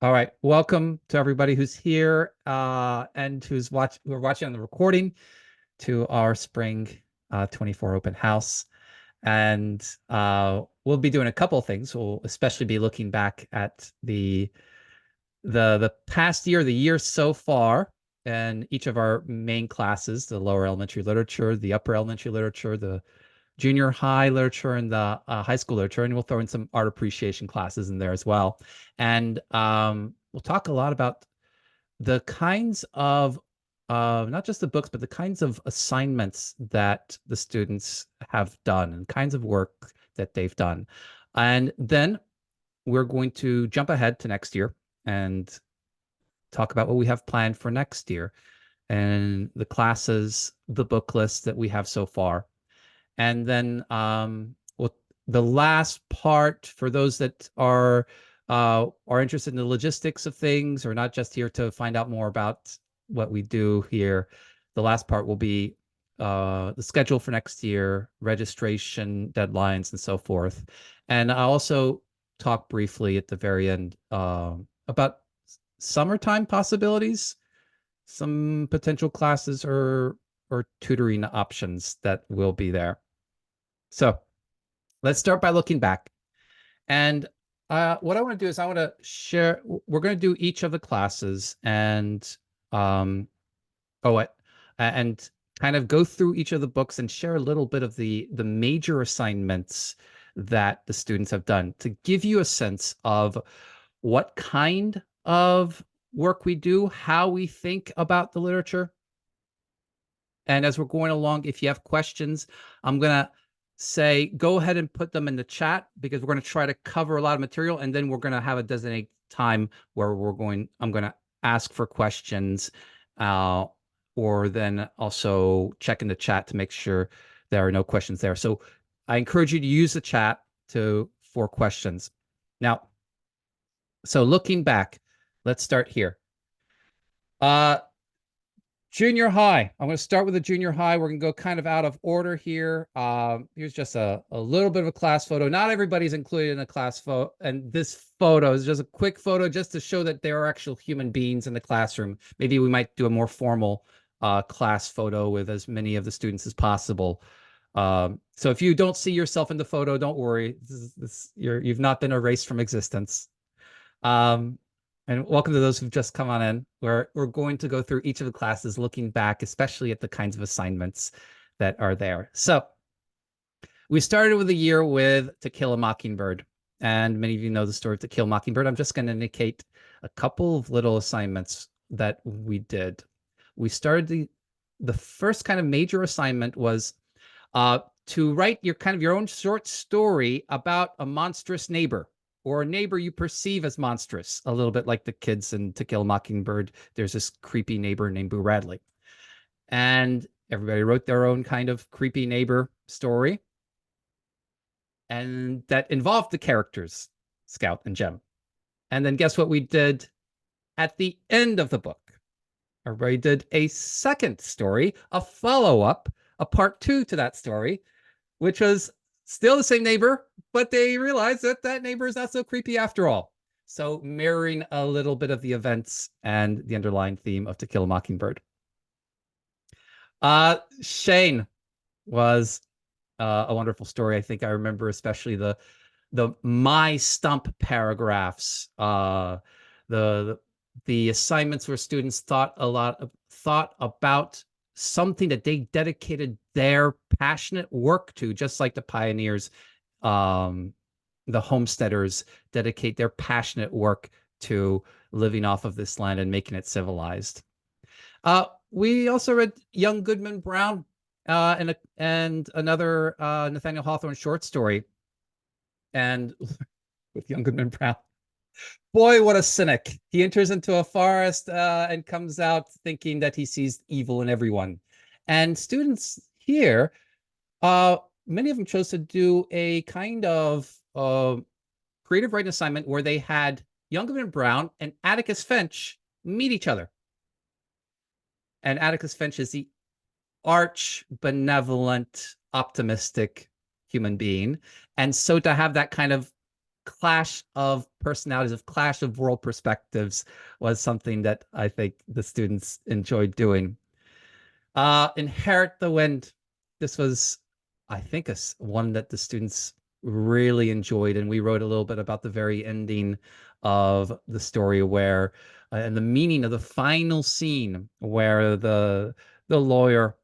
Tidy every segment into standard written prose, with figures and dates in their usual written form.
All right. Welcome to everybody who's here and who are watching on the recording to our spring 24 open house. And we'll be doing a couple of things. We'll especially be looking back at the past year, the year so far, and each of our main classes, the lower elementary literature, the upper elementary literature, the junior high literature, and the high school literature, and we'll throw in some art appreciation classes in there as well. And we'll talk a lot about the kinds of not just the books, but the kinds of assignments that the students have done and kinds of work that they've done. And then we're going to jump ahead to next year and talk about what we have planned for next year and the classes, the book list that we have so far. And then the last part for those that are interested in the logistics of things or not just here to find out more about what we do here. The last part will be the schedule for next year, registration deadlines, and so forth. And I also talk briefly at the very end about summertime possibilities, some potential classes or tutoring options that will be there. So let's start by looking back. And what I want to do is I want to share, we're going to do each of the classes and and kind of go through each of the books and share a little bit of the major assignments that the students have done to give you a sense of what kind of work we do, how we think about the literature. And as we're going along, if you have questions, I'm going to say go ahead and put them in the chat because we're going to try to cover a lot of material, and then we're going to have a designated time where I'm going to ask for questions, or then also check in the chat to make sure there are no questions there. So I encourage you to use the chat for questions. Now, so looking back, let's start here. Junior high. I'm going to start with the junior high. We're going to go kind of out of order here. Here's just a little bit of a class photo. Not everybody's included in a class photo. And this photo is just a quick photo just to show that there are actual human beings in the classroom. Maybe we might do a more formal class photo with as many of the students as possible. So if you don't see yourself in the photo, don't worry. You've not been erased from existence. And welcome to those who've just come on in. We're going to go through each of the classes, looking back, especially at the kinds of assignments that are there. So we started with the year with To Kill a Mockingbird. And many of you know the story of To Kill a Mockingbird. I'm just going to indicate a couple of little assignments that we did. We started the first kind of major assignment was to write your own short story about a monstrous neighbor, or a neighbor you perceive as monstrous, a little bit like the kids in To Kill a Mockingbird. There's this creepy neighbor named Boo Radley. And everybody wrote their own kind of creepy neighbor story. And that involved the characters, Scout and Jem. And then guess what we did at the end of the book? Everybody did a second story, a follow-up, a part 2 to that story, which was still the same neighbor, but they realized that that neighbor is not so creepy after all. So mirroring a little bit of the events and the underlying theme of To Kill a Mockingbird. Shane was a wonderful story. I think I remember especially the my stump paragraphs, the assignments where students thought about something that they dedicated their passionate work to, just like the pioneers, the homesteaders dedicate their passionate work to living off of this land and making it civilized. We also read Young Goodman Brown and another Nathaniel Hawthorne short story. And with Young Goodman Brown, boy, what a cynic. He enters into a forest and comes out thinking that he sees evil in everyone. And students here, many of them chose to do a kind of creative writing assignment where they had Young Goodman Brown and Atticus Finch meet each other. And Atticus Finch is the arch benevolent, optimistic human being. And so to have that kind of clash of personalities, of clash of world perspectives was something that I think the students enjoyed doing. Inherit the Wind. This was, I think, one that the students really enjoyed, and we wrote a little bit about the very ending of the story where, and the meaning of the final scene where the lawyer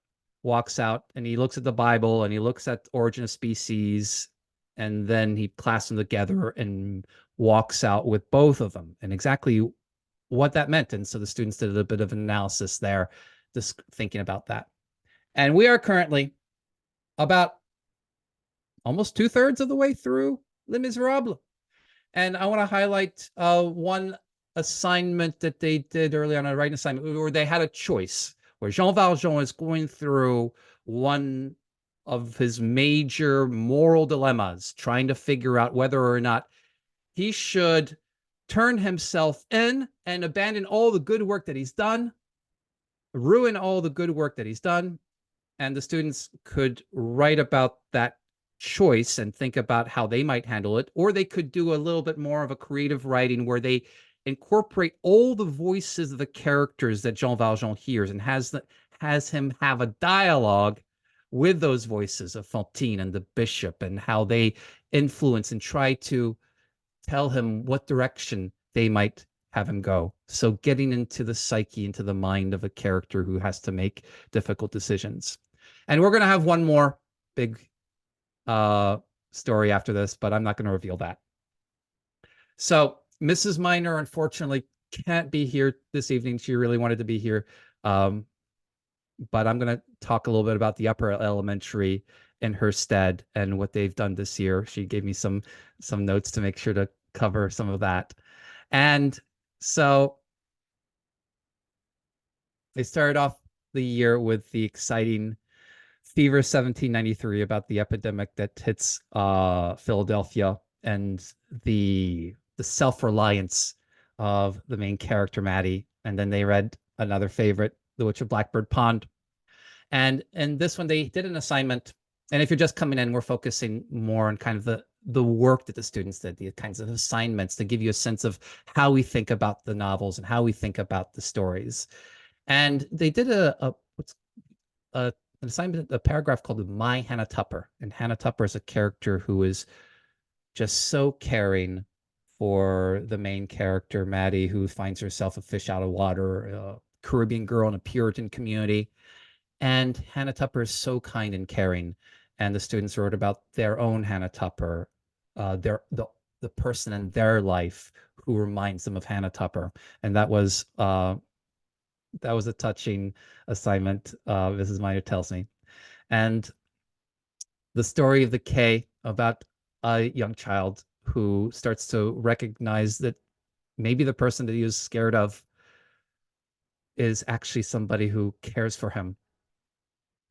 walks out and he looks at the Bible and he looks at Origin of Species, and then he clasps them together and walks out with both of them, and exactly what that meant. And so the students did a bit of an analysis there, just thinking about that. And we are currently about almost 2/3 of the way through Les Miserables. And I want to highlight one assignment that they did early on, a writing assignment, where they had a choice, where Jean Valjean is going through one of his major moral dilemmas, trying to figure out whether or not he should turn himself in and abandon all the good work that he's done, ruin all the good work that he's done. And the students could write about that choice and think about how they might handle it, or they could do a little bit more of a creative writing where they incorporate all the voices of the characters that Jean Valjean hears, and has him have a dialogue with those voices of Fantine and the bishop, and how they influence and try to tell him what direction they might have him go. So getting into the psyche, into the mind of a character who has to make difficult decisions. And we're going to have one more big story after this, but I'm not going to reveal that. So Mrs. Minor, unfortunately, can't be here this evening. She really wanted to be here. But I'm going to talk a little bit about the upper elementary in her stead and what they've done this year. She gave me some notes to make sure to cover some of that. And so they started off the year with the exciting Fever 1793, about the epidemic that hits Philadelphia, and the self-reliance of the main character, Maddie. And then they read another favorite, The Witch of Blackbird Pond. And in this one, they did an assignment. And if you're just coming in, we're focusing more on kind of the work that the students did, the kinds of assignments to give you a sense of how we think about the novels and how we think about the stories. And they did an assignment, a paragraph called My Hannah Tupper. And Hannah Tupper is a character who is just so caring for the main character, Maddie, who finds herself a fish out of water, a Caribbean girl in a Puritan community. And Hannah Tupper is so kind and caring. And the students wrote about their own Hannah Tupper, the person in their life who reminds them of Hannah Tupper. And that was a touching assignment, Mrs. Minor tells me. And the story of the K, about a young child who starts to recognize that maybe the person that he was scared of is actually somebody who cares for him.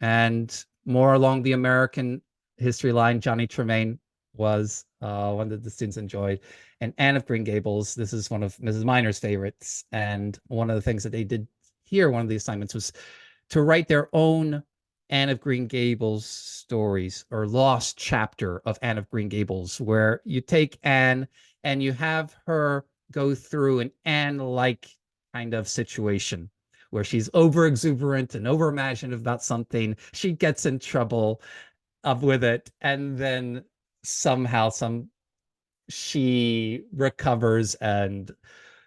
And more along the American history line, Johnny Tremaine was one that the students enjoyed. And Anne of Green Gables, this is one of Mrs. Minor's favorites. And one of the things that they did here, one of the assignments, was to write their own Anne of Green Gables stories, or lost chapter of Anne of Green Gables, where you take Anne and you have her go through an Anne-like kind of situation where she's over exuberant and over imaginative about something. She gets in trouble with it, and then somehow she recovers and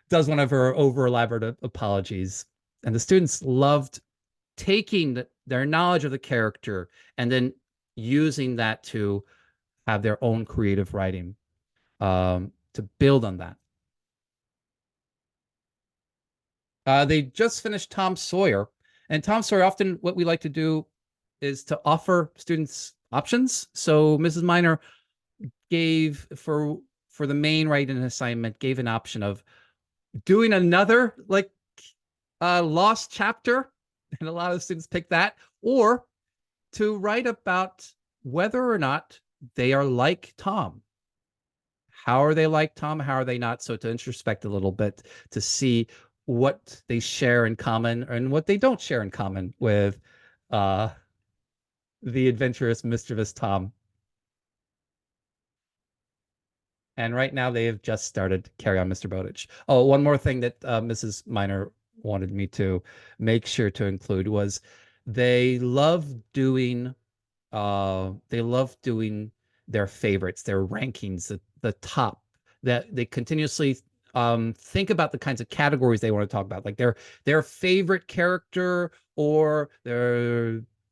does one of her over elaborate apologies. And the students loved taking their knowledge of the character and then using that to have their own creative writing, to build on that. They just finished Tom Sawyer. And Tom Sawyer, often what we like to do is to offer students options. So Mrs. Minor gave, for the main writing assignment, gave an option of doing another lost chapter, and a lot of students picked that, or to write about whether or not they are like Tom. How are they like Tom? How are they not? So to introspect a little bit, to see what they share in common and what they don't share in common with the adventurous, mischievous Tom. And right now they have just started Carry On, Mr. Bowditch. Oh, one more thing that Mrs. Miner wanted me to make sure to include was they love doing they love doing their favorites, their rankings, the top, that they continuously think about the kinds of categories they want to talk about, like their favorite character or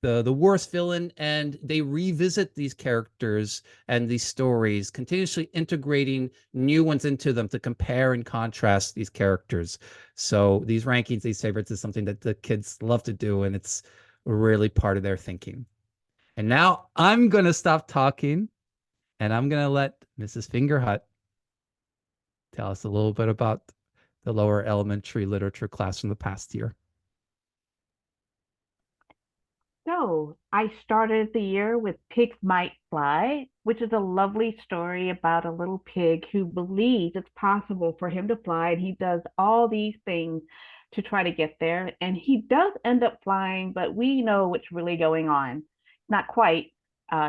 the worst villain, and they revisit these characters and these stories, continuously integrating new ones into them to compare and contrast these characters. So these rankings, these favorites, is something that the kids love to do, and it's really part of their thinking. And now I'm going to stop talking and I'm going to let Mrs. Fingerhut tell us a little bit about the lower elementary literature class from the past year. So I started the year with Pigs Might Fly, which is a lovely story about a little pig who believes it's possible for him to fly, and he does all these things to try to get there. And he does end up flying, but we know what's really going on. Not quite.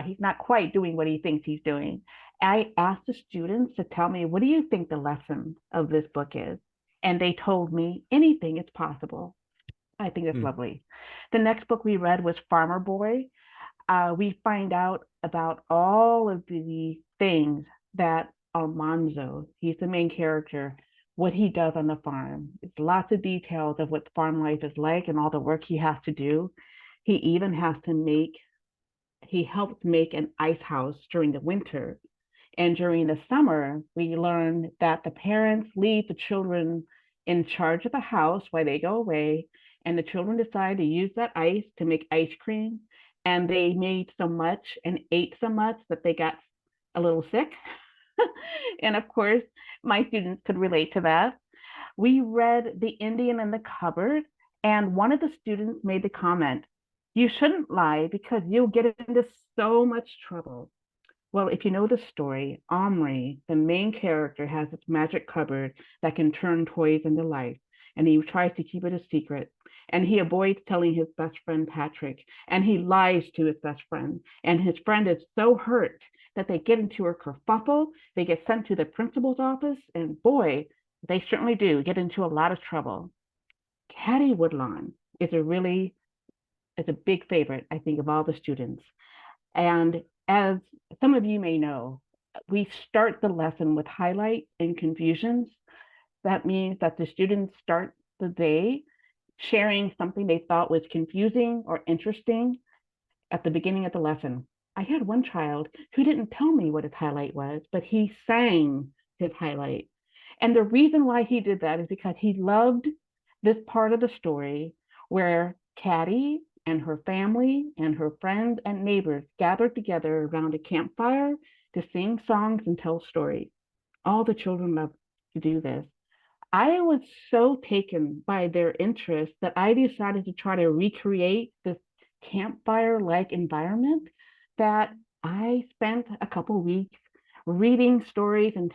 He's not quite doing what he thinks he's doing. I asked the students to tell me, what do you think the lesson of this book is? And they told me anything is possible. I think that's Hmm. lovely. The next book we read was Farmer Boy. We find out about all of the things that Almanzo, he's the main character, what he does on the farm. It's lots of details of what farm life is like and all the work he has to do. He even has to make, he helps make an ice house during the winter, and during the summer, we learn that the parents leave the children in charge of the house while they go away, and the children decide to use that ice to make ice cream. And they made so much and ate so much that they got a little sick. And of course, my students could relate to that. We read The Indian in the Cupboard, and one of the students made the comment, "You shouldn't lie because you'll get into so much trouble." Well, if you know the story, Omri, the main character, has this magic cupboard that can turn toys into life, and he tries to keep it a secret. And he avoids telling his best friend Patrick, and he lies to his best friend. And his friend is so hurt that they get into a kerfuffle. They get sent to the principal's office, and boy, they certainly do get into a lot of trouble. Caddy Woodlawn is a big favorite, I think, of all the students. And as some of you may know, we start the lesson with highlight and confusions. That means that the students start the day sharing something they thought was confusing or interesting at the beginning of the lesson. I had one child who didn't tell me what his highlight was, but he sang his highlight. And the reason why he did that is because he loved this part of the story where Caddy and her family and her friends and neighbors gathered together around a campfire to sing songs and tell stories. All the children love to do this. I was so taken by their interest that I decided to try to recreate this campfire like environment, that I spent a couple weeks reading stories and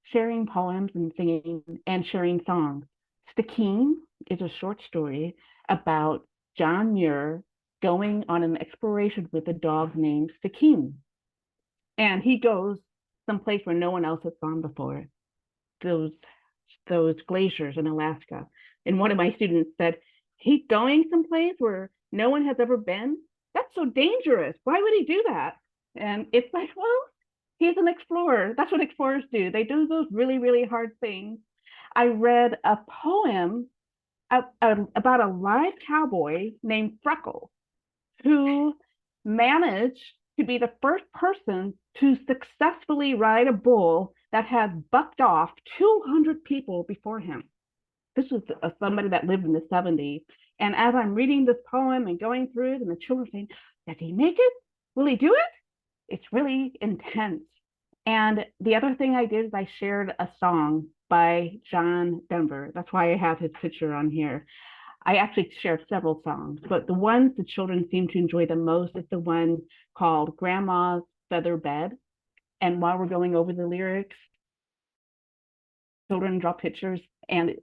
sharing poems and singing and sharing songs. Stikeen is a short story about John Muir going on an exploration with a dog named Stikeen. And he goes someplace where no one else has gone before. Those those glaciers in Alaska. And one of my students said, "He's going someplace where no one has ever been? That's so dangerous. Why would he do that?" And it's like, well, he's an explorer. That's what explorers do. They do those really, really hard things. I read a poem about a live cowboy named Freckles, who managed to be the first person to successfully ride a bull that had bucked off 200 people before him. This was somebody that lived in the 70s. And as I'm reading this poem and going through it, and the children saying, "Does he make it? Will he do it?" It's really intense. And the other thing I did is I shared a song by John Denver. That's why I have his picture on here. I actually shared several songs, but the ones the children seem to enjoy the most is the one called Grandma's Feather Bed. And while we're going over the lyrics, children draw pictures. And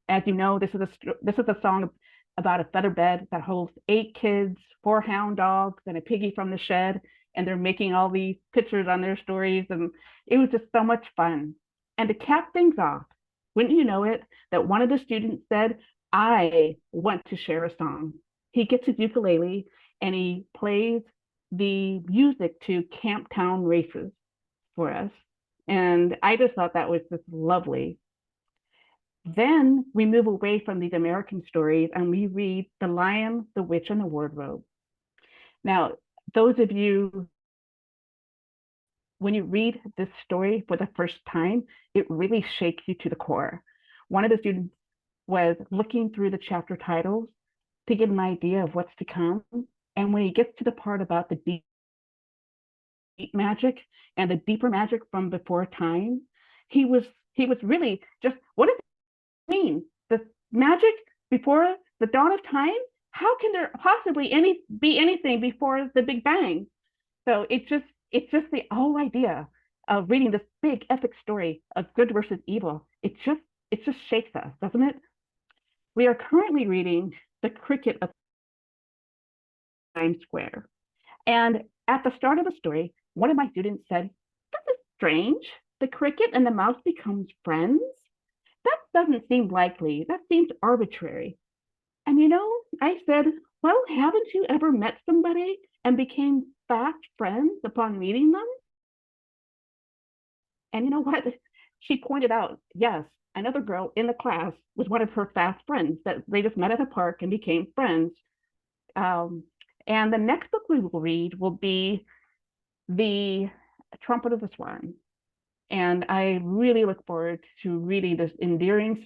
as you know, this is a song about a feather bed that holds 8 kids, 4 hound dogs, and a piggy from the shed. and they're making all these pictures on their stories. And it was just so much fun. And to cap things off, wouldn't you know it, that one of the students said, I want to share a song. He gets his ukulele and he plays the music to Camp Town Races for us. And I just thought that was just lovely. Then we move away from these American stories and we read The Lion, the Witch, and the Wardrobe. Now, those of you, when you read this story for the first time, it really shakes you to the core. One of the students was looking through the chapter titles to get an idea of what's to come. And when he gets to the part about the deep magic and the deeper magic from before time, he was really just, what does it mean? The magic before the dawn of time? How can there possibly be anything before the Big Bang? So it's just the whole idea of reading this big epic story of good versus evil. It just shakes us, doesn't it? We are currently reading The Cricket of Times Square. And at the start of the story, one of my students said, "This is strange. The cricket and the mouse becomes friends? That doesn't seem likely. That seems arbitrary." And I said, "Well, haven't you ever met somebody and became fast friends upon meeting them?" And you know what? She pointed out, yes, another girl in the class was one of her fast friends that they just met at a park and became friends. Um, and the next book we will read will be The Trumpet of the Swan. And I really look forward to reading this endearing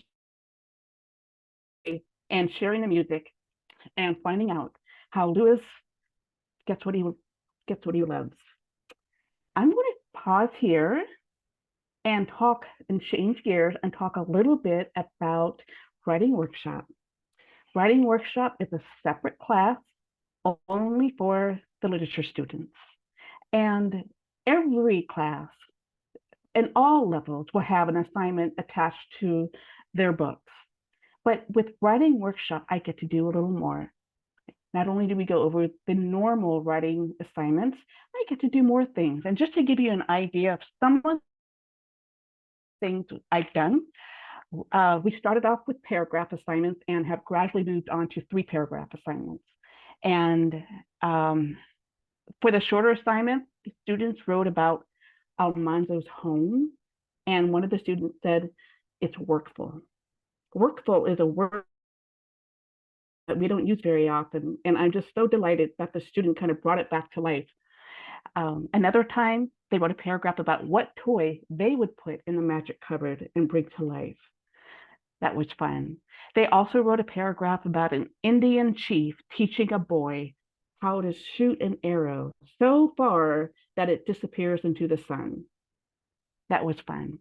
story and sharing the music and finding out how Lewis gets what he loves. I'm going to pause here and talk and change gears and talk a little bit about Writing Workshop. Writing Workshop is a separate class only for the literature students. And every class in all levels will have an assignment attached to their books. But with Writing Workshop, I get to do a little more. Not only do we go over the normal writing assignments, I get to do more things. And just to give you an idea of some of the things I've done, we started off with paragraph assignments and have gradually moved on to 3-paragraph assignments. And for the shorter assignments, the students wrote about Almanzo's home. And one of the students said, it's workful. Workful is a word that we don't use very often. And I'm just so delighted that the student kind of brought it back to life. Another time, they wrote a paragraph about what toy they would put in the magic cupboard and bring to life. That was fun. They also wrote a paragraph about an Indian chief teaching a boy how to shoot an arrow so far that it disappears into the sun. That was fun.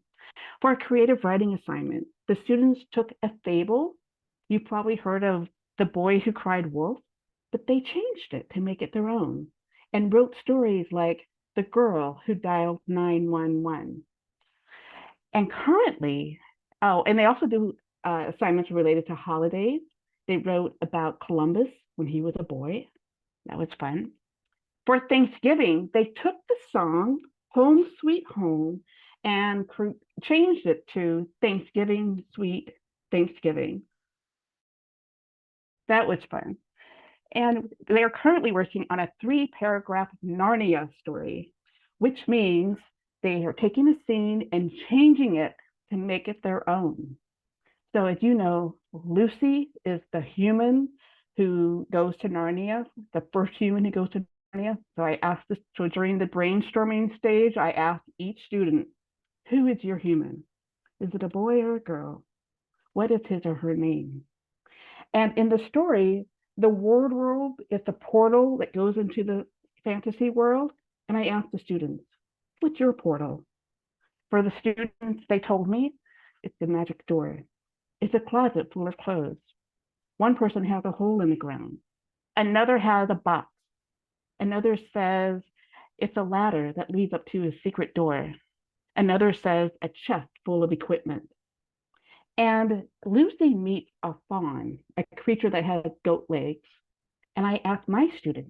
For a creative writing assignment, the students took a fable. You probably heard of The Boy Who Cried Wolf, but they changed it to make it their own and wrote stories like The Girl Who Dialed 911. And currently, and they also do assignments related to holidays. They wrote about Columbus when he was a boy. That was fun. For Thanksgiving, they took the song Home Sweet Home and changed it to Thanksgiving Sweet Thanksgiving. That was fun. And they are currently working on a 3-paragraph Narnia story, which means they are taking a scene and changing it to make it their own. So as you know, Lucy is the human who goes to Narnia, the first human who goes to Narnia. So I asked this, so during the brainstorming stage, I asked each student, who is your human? Is it a boy or a girl? What is his or her name? And in the story, the wardrobe is the portal that goes into the fantasy world. And I asked the students, what's your portal? For the students, they told me it's the magic door. It's a closet full of clothes. One person has a hole in the ground. Another has a box. Another says it's a ladder that leads up to a secret door. Another says a chest full of equipment. And Lucy meets a fawn, a creature that has goat legs. And I asked my student,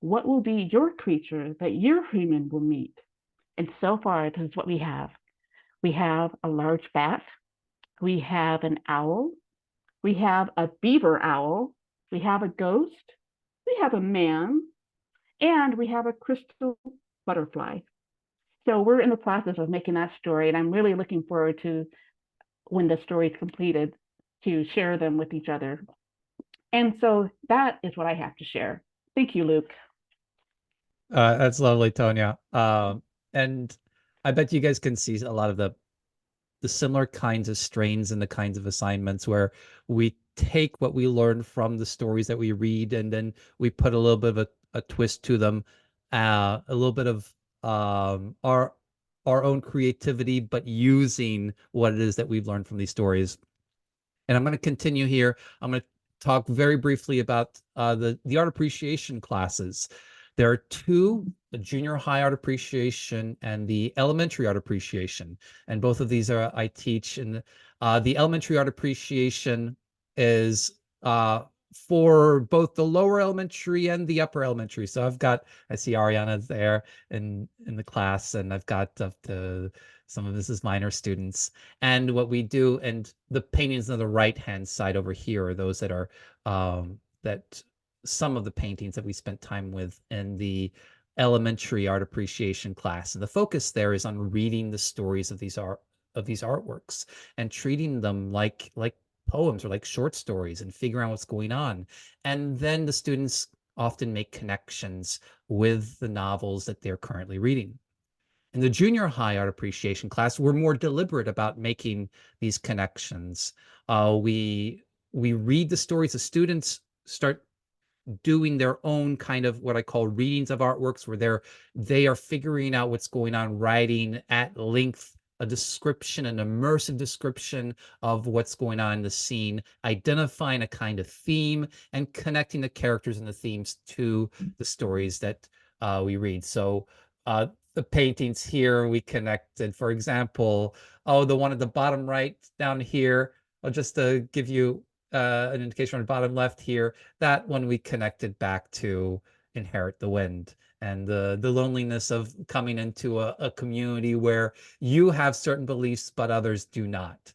what will be your creature that your human will meet? And so far, this is what we have. We have a large bat. We have an owl. We have a beaver owl. We have a ghost. We have a man. And we have a crystal butterfly. So we're in the process of making that story, and I'm really looking forward to when the story is completed to share them with each other. And so that is what I have to share. Thank you, Luke. That's lovely, Tonya. And I bet you guys can see a lot of the similar kinds of strains and the kinds of assignments where we take what we learn from the stories that we read and then we put a little bit of a twist to them, a little bit of our own creativity, but using what it is that we've learned from these stories. And I'm going to continue here. I'm going to talk very briefly about the art appreciation classes. There are two, the junior high art appreciation and the elementary art appreciation. And both of these are I teach. And the elementary art appreciation is for both the lower elementary and the upper elementary. So I see Ariana there in the class, and I've got some of Mrs. Minor students. And what we do, and the paintings on the right-hand side over here are those that are that some of the paintings that we spent time with in the elementary art appreciation class. And the focus there is on reading the stories of these artworks and treating them like poems or like short stories and figuring out what's going on. And then the students often make connections with the novels that they're currently reading. In the junior high art appreciation class, we're more deliberate about making these connections. We read the stories. The students start doing their own kind of what I call readings of artworks, where they are figuring out what's going on, writing at length a description, an immersive description of what's going on in the scene, identifying a kind of theme and connecting the characters and the themes to the stories that we read. So the paintings here we connected, for example, the one at the bottom right down here, just to give you an indication on the bottom left here, that one we connected back to Inherit the Wind and the loneliness of coming into a community where you have certain beliefs but others do not.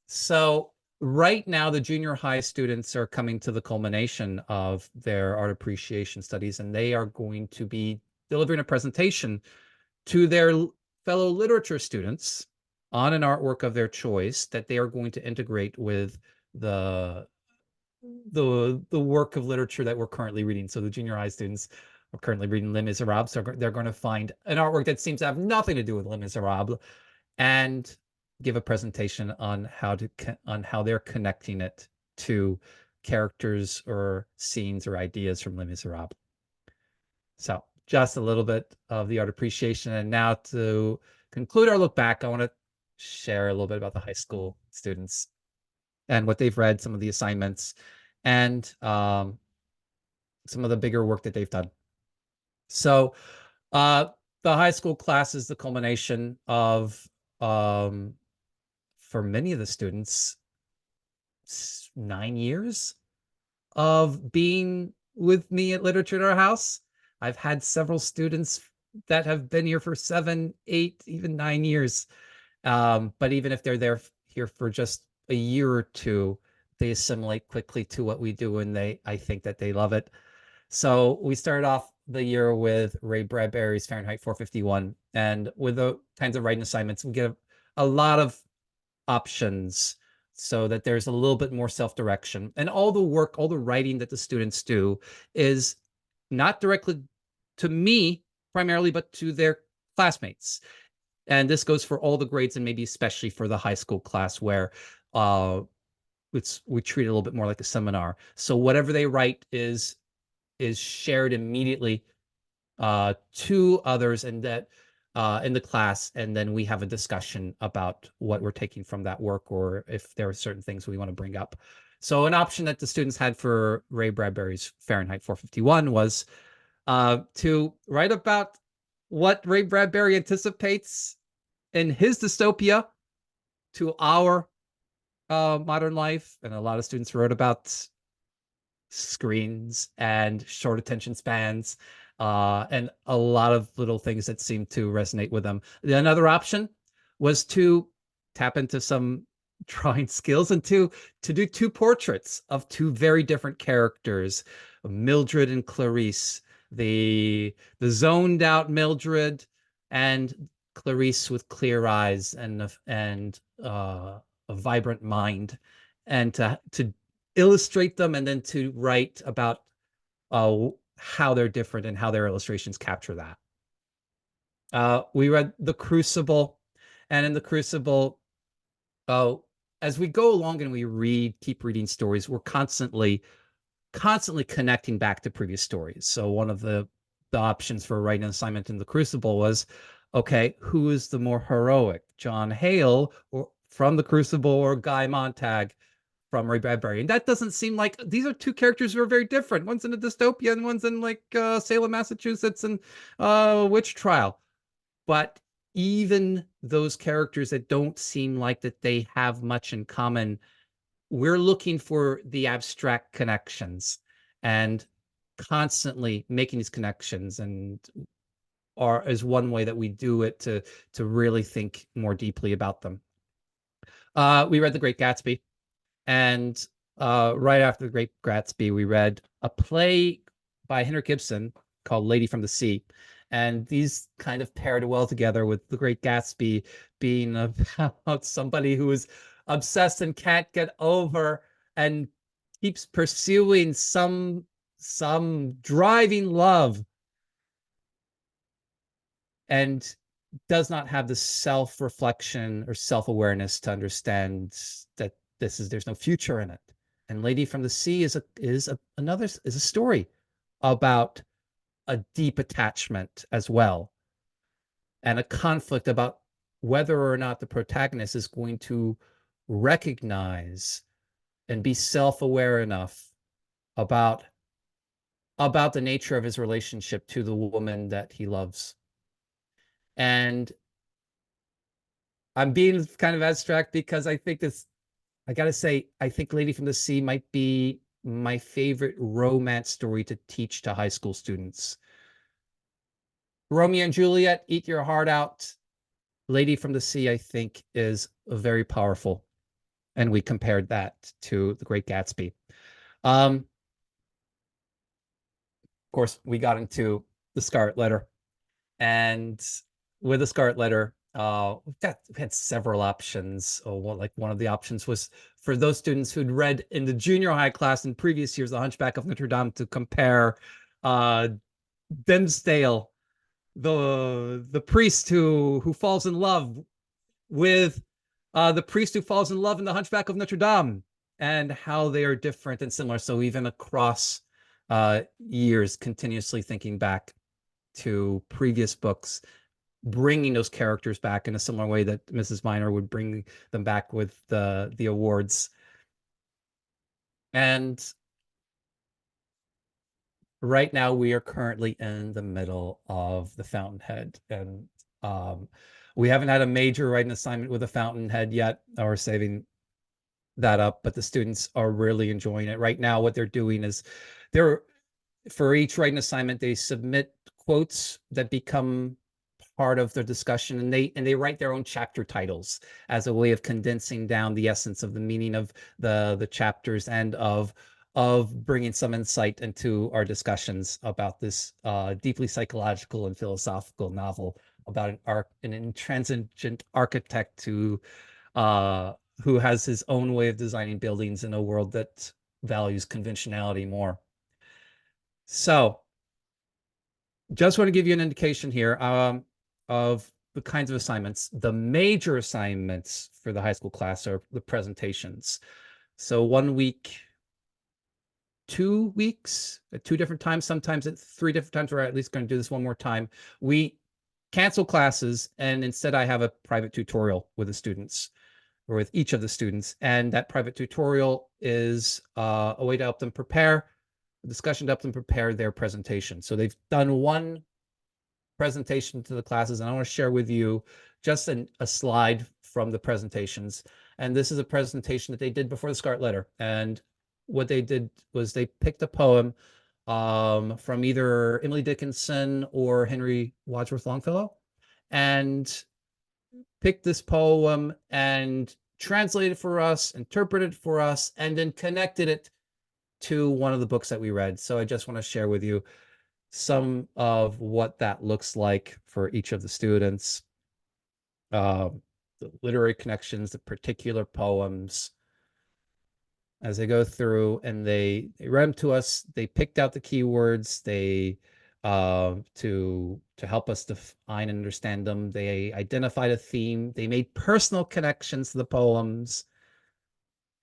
So right now the junior high students are coming to the culmination of their art appreciation studies, and they are going to be delivering a presentation to their fellow literature students on an artwork of their choice that they are going to integrate with the work of literature that we're currently reading. So the junior high students are currently reading Les Miserables. So they're going to find an artwork that seems to have nothing to do with Les Miserables and give a presentation on how they're connecting it to characters or scenes or ideas from Les Miserables. So just a little bit of the art appreciation. And now to conclude our look back, I want to share a little bit about the high school students and what they've read, some of the assignments, and some of the bigger work that they've done. So the high school class is the culmination of, for many of the students, 9 years of being with me at Literature in Our House. I've had several students that have been here for 7, 8, even 9 years. But even if they're here for just a year or two, they assimilate quickly to what we do, and I think that they love it. So we started off the year with Ray Bradbury's Fahrenheit 451, and with the kinds of writing assignments, we get a lot of options so that there's a little bit more self-direction. And all the work, all the writing that the students do is not directly to me primarily, but to their classmates. And this goes for all the grades, and maybe especially for the high school class, where we treat it a little bit more like a seminar. So whatever they write is shared immediately to others, and that in the class, and then we have a discussion about what we're taking from that work, or if there are certain things we want to bring up. So an option that the students had for Ray Bradbury's Fahrenheit 451 was to write about what Ray Bradbury anticipates in his dystopia to our modern life. And a lot of students wrote about screens and short attention spans, and a lot of little things that seem to resonate with them. Another option was to tap into some drawing skills and to do two portraits of two very different characters, Mildred and Clarice, the zoned out Mildred and Clarice with clear eyes and a vibrant mind, and to illustrate them and then to write about how they're different and how their illustrations capture that. We read The Crucible, and in The Crucible, as we go along and we keep reading stories, we're constantly connecting back to previous stories. So one of the options for writing an assignment in The Crucible was, okay, who is the more heroic, John Hale or from The Crucible, or Guy Montag from Ray Bradbury? And that doesn't seem like, these are two characters who are very different. One's in a dystopia and one's in like Salem, Massachusetts, and witch trial. But even those characters that don't seem like that they have much in common, we're looking for the abstract connections and constantly making these connections, and is one way that we do it to really think more deeply about them. We read The Great Gatsby, and right after The Great Gatsby, we read a play by Henrik Ibsen called Lady from the Sea. And these kind of paired well together with The Great Gatsby being about somebody who is obsessed and can't get over and keeps pursuing some driving love and does not have the self-reflection or self-awareness to understand that there's no future in it. And Lady from the Sea is a story about a deep attachment as well, and a conflict about whether or not the protagonist is going to recognize and be self-aware enough about the nature of his relationship to the woman that he loves. And I'm being kind of abstract because I think I gotta say, I think Lady from the Sea might be my favorite romance story to teach to high school students. Romeo and Juliet, eat your heart out. Lady from the Sea, I think, is very powerful. And we compared that to The Great Gatsby. Of course, we got into The Scarlet Letter. And with The Scarlet Letter, we had several options. One of the options was for those students who'd read in the junior high class in previous years, The Hunchback of Notre Dame, to compare Dimmesdale, the priest who falls in love with the priest who falls in love in The Hunchback of Notre Dame, and how they are different and similar. So even across years, continuously thinking back to previous books, bringing those characters back in a similar way that Mrs. Minor would bring them back with the awards. And right now we are currently in the middle of The Fountainhead, and we haven't had a major writing assignment with The Fountainhead yet. We're saving that up, but the students are really enjoying it. Right now, what they're doing is for each writing assignment, they submit quotes that become part of their discussion, and they write their own chapter titles as a way of condensing down the essence of the meaning of the chapters, and of bringing some insight into our discussions about this deeply psychological and philosophical novel about an intransigent architect who has his own way of designing buildings in a world that values conventionality more. So just want to give you an indication here of the kinds of assignments. The major assignments for the high school class are the presentations. So 1 week, 2 weeks at 2 different times, sometimes at 3 different times. We're at least going to do this one more time. We cancel classes, and instead I have a private tutorial with the students, or with each of the students. And that private tutorial is a way to help them prepare, a discussion to help them prepare their presentation. So they've done one presentation to the classes, and I want to share with you just a slide from the presentations. And this is a presentation that they did before the Scarlet Letter. And what they did was they picked a poem from either Emily Dickinson or Henry Wadsworth Longfellow, and picked this poem and translated it for us, interpreted it for us, and then connected it to one of the books that we read. So I just want to share with you some of what that looks like for each of the students, the literary connections, the particular poems, as they go through and they read them to us. They picked out the keywords. They to help us define and understand them. They identified a theme. They made personal connections to the poems,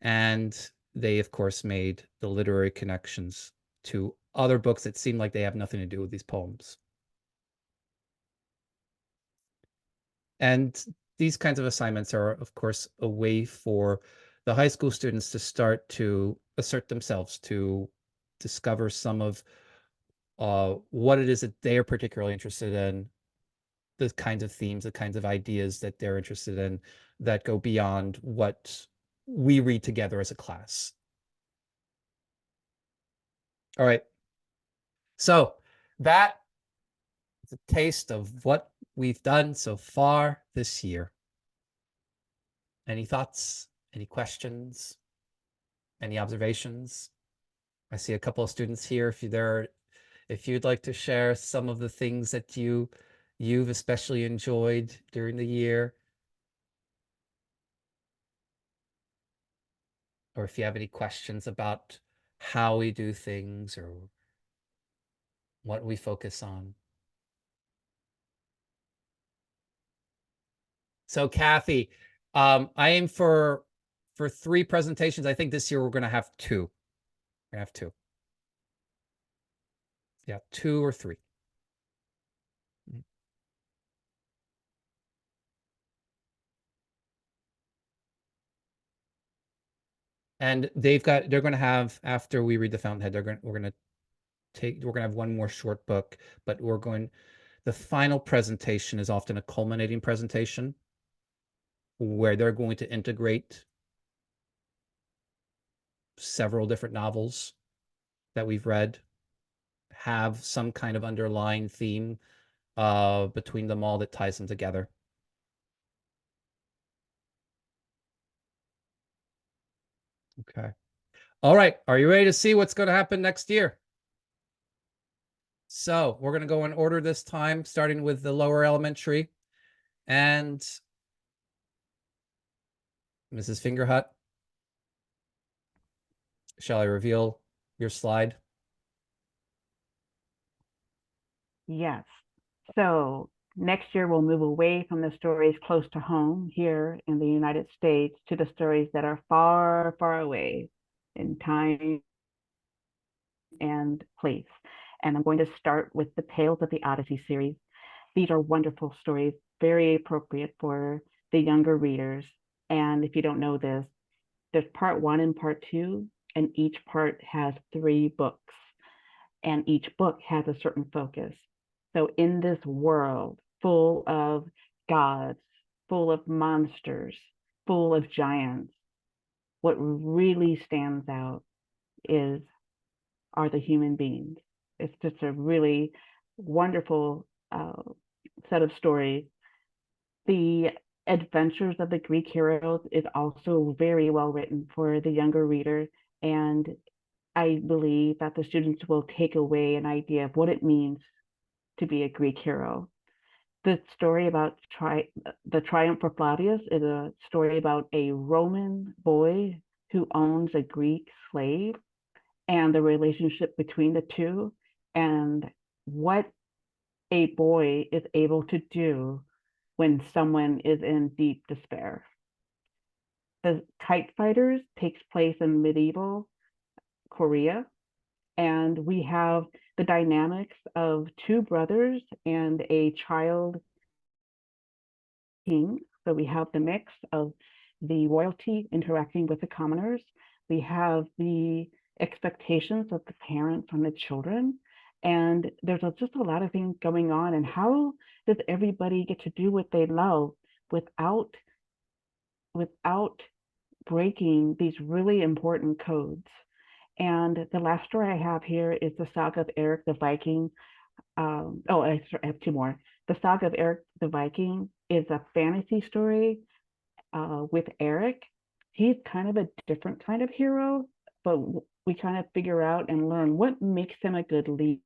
and they of course made the literary connections to other books that seem like they have nothing to do with these poems. And these kinds of assignments are, of course, a way for the high school students to start to assert themselves, to discover some of what it is that they are particularly interested in, the kinds of themes, the kinds of ideas that they're interested in that go beyond what we read together as a class. All right. So that is a taste of what we've done so far this year. Any thoughts? Any questions? Any observations? I see a couple of students here. If you'd like to share some of the things that you've especially enjoyed during the year, or if you have any questions about how we do things or what we focus on. So Kathy, I aim for 3 presentations. I think this year we're going to have 2. We're going to have 2. Yeah, 2 or 3. And they're going to have, after we read the Fountainhead, we're going to have one more short book, but the final presentation is often a culminating presentation where they're going to integrate several different novels that we've read, have some kind of underlying theme between them all that ties them together. Okay. All right. Are you ready to see what's going to happen next year? So we're going to go in order this time, starting with the lower elementary. And Mrs. Fingerhut, shall I reveal your slide? Yes. So next year we'll move away from the stories close to home here in the United States to the stories that are far, far away in time and place. And I'm going to start with the Tales of the Odyssey series. These are wonderful stories, very appropriate for the younger readers. And if you don't know this, there's part 1 and part 2, and each part has 3 books, and each book has a certain focus. So in this world full of gods, full of monsters, full of giants, what really stands out is are the human beings. It's just a really wonderful set of stories. The adventures of the Greek heroes is also very well written for the younger reader, and I believe that the students will take away an idea of what it means to be a Greek hero. The story about the Triumph for Flavius is a story about a Roman boy who owns a Greek slave and the relationship between the two, and what a boy is able to do when someone is in deep despair. The Kite Fighters takes place in medieval Korea, and we have the dynamics of 2 brothers and a child king. So we have the mix of the royalty interacting with the commoners. We have the expectations of the parents on the children. And there's just a lot of things going on. And how does everybody get to do what they love without breaking these really important codes? And the last story I have here is the Saga of Eric the Viking. I have two more. The Saga of Eric the Viking is a fantasy story with Eric. He's kind of a different kind of hero, but we kind of figure out and learn what makes him a good leader.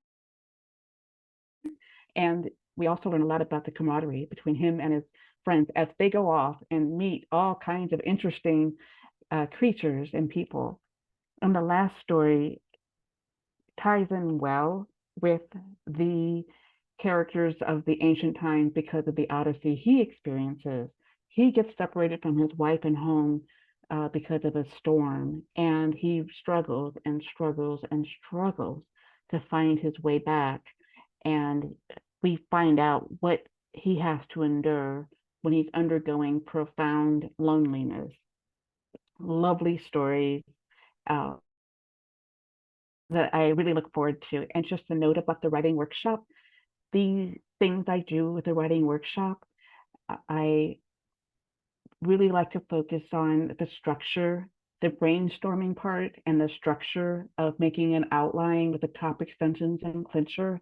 And we also learn a lot about the camaraderie between him and his friends as they go off and meet all kinds of interesting creatures and people. And the last story ties in well with the characters of the ancient times because of the odyssey he experiences. He gets separated from his wife and home because of a storm, and he struggles and struggles and struggles to find his way back. And we find out what he has to endure when he's undergoing profound loneliness. Lovely stories. Uh, that I really look forward to. And just a note about the writing workshop, the things I do with the writing workshop, I really like to focus on the structure, the brainstorming part, and the structure of making an outline with the topic sentence and clincher,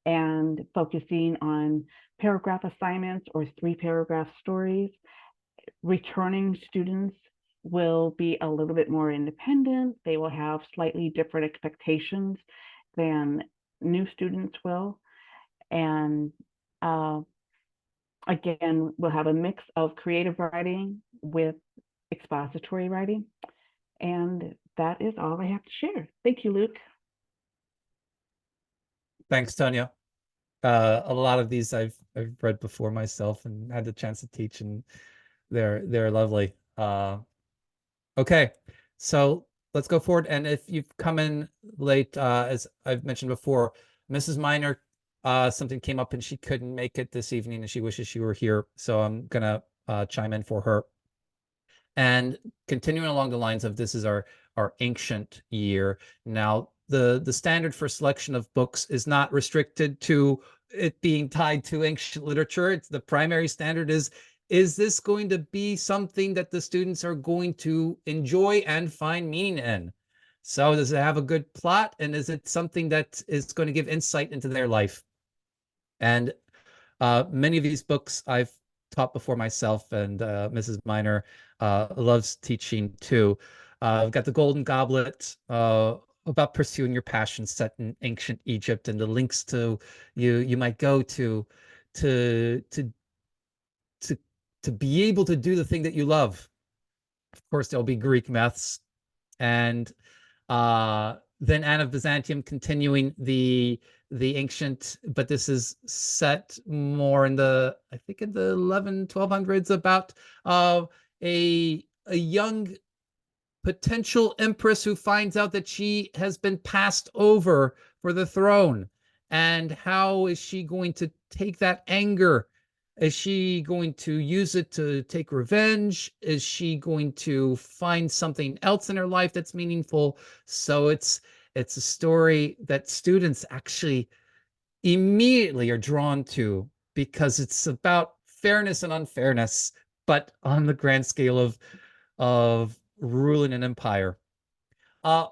and focusing on paragraph assignments or 3 paragraph stories. Returning students will be a little bit more independent. They will have slightly different expectations than new students will. And uh, again, we'll have a mix of creative writing with expository writing. And that is all I have to share. Thank you, Luke. Thanks, Tonya. A lot of these I've read before myself and had the chance to teach, and they're lovely. Okay, so let's go forward. And if you've come in late, as I've mentioned before, Mrs. Miner, something came up and she couldn't make it this evening, and she wishes she were here. So I'm gonna chime in for her. And continuing along the lines of this is our ancient year. Now, the standard for selection of books is not restricted to it being tied to ancient literature. It's the primary standard is this going to be something that the students are going to enjoy and find meaning in? So does it have a good plot, and is it something that is going to give insight into their life? And many of these books I've taught before myself, and Mrs. Miner loves teaching too. I've got The Golden Goblet, about pursuing your passion, set in ancient Egypt, and the links to you might go to to to to be able to do the thing that you love. Of course, there'll be Greek myths, and then Anne of Byzantium, continuing the ancient, but this is set more in the, I think, in the 1200s, about a young potential empress who finds out that she has been passed over for the throne. And how is she going to take that anger? Is she going to use it to take revenge? Is she going to find something else in her life that's meaningful? So it's a story that students actually immediately are drawn to, because it's about fairness and unfairness, but on the grand scale of ruling an empire. A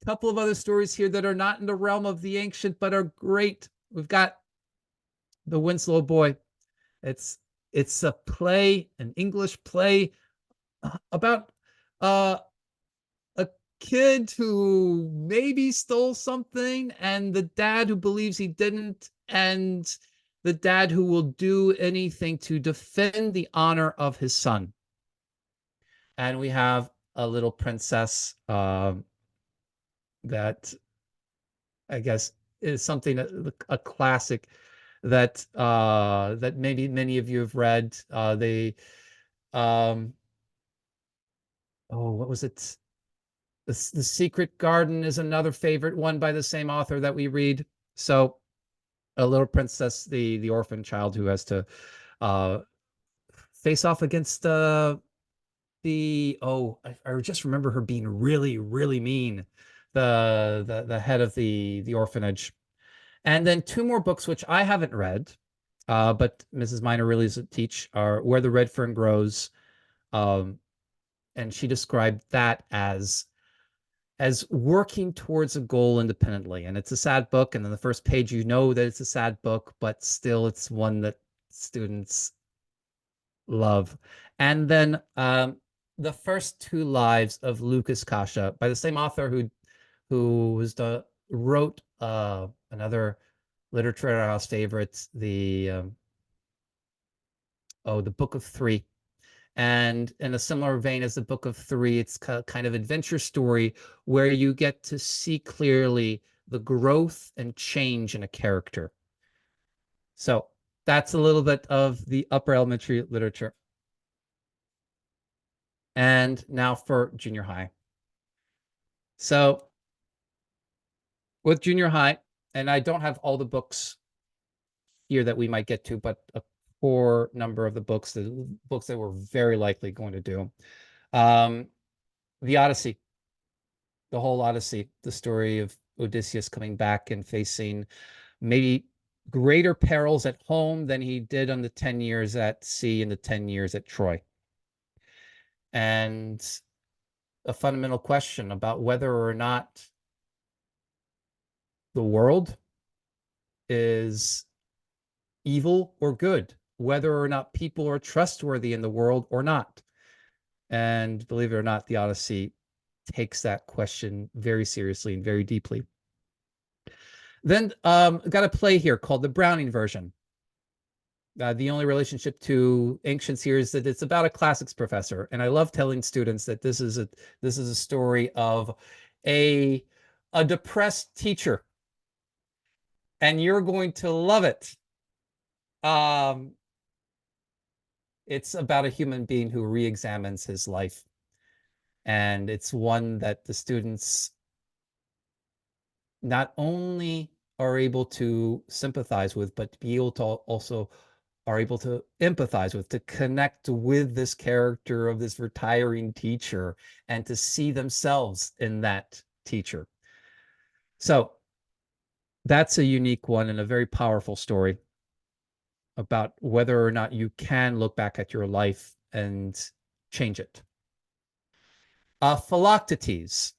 couple of other stories here that are not in the realm of the ancient but are great. We've got The Winslow Boy. It's it's a play, an English play, about uh, a kid who maybe stole something, and the dad who believes he didn't, and the dad who will do anything to defend the honor of his son. And we have a little princess, that I guess is something, a classic that maybe many of you have read. They oh, what was it? The Secret Garden is another favorite one by the same author that we read. So a little princess, the orphan child who has to uh, face off against I just remember her being really, really mean, the head of the orphanage. And then 2 more books which I haven't read, but Mrs. Miner really does teach, are Where the Red Fern Grows, and she described that as as working towards a goal independently. And it's a sad book. And then the first page, you know that it's a sad book, but still it's one that students love. And then the first two lives of Lucas Kasha by the same author who was wrote another literature house favorite, the Book of Three. And in a similar vein as the Book of Three, it's kind of adventure story where you get to see clearly the growth and change in a character. So that's a little bit of the upper elementary literature. And now for junior high. So with junior high, and I don't have all the books here that we might get to, but a core number of the books that we're very likely going to do. The Odyssey, the whole Odyssey, the story of Odysseus coming back and facing maybe greater perils at home than he did on the 10 years at sea and the 10 years at Troy. And a fundamental question about whether or not the world is evil or good, whether or not people are trustworthy in the world or not. And believe it or not, the Odyssey takes that question very seriously and very deeply. Then got a play here called the Browning version. The only relationship to ancients here is that it's about a classics professor, and I love telling students that this is a story of a depressed teacher, and you're going to love it. It's about a human being who re-examines his life, and it's one that the students not only are able to sympathize with, but be able to also are able to empathize with, to connect with this character of this retiring teacher and to see themselves in that teacher. So that's a unique one and a very powerful story about whether or not you can look back at your life and change it. Philoctetes.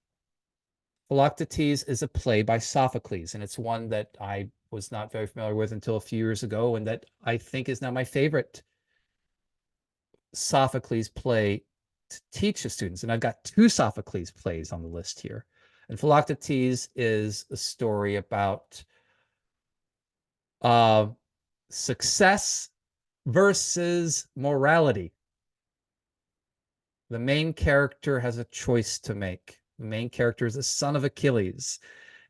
Philoctetes is a play by Sophocles, and it's one that I was not very familiar with until a few years ago, and that I think is now my favorite Sophocles play to teach the students. And I've got two Sophocles plays on the list here. And Philoctetes is a story about success versus morality. The main character has a choice to make. The main character is the son of Achilles,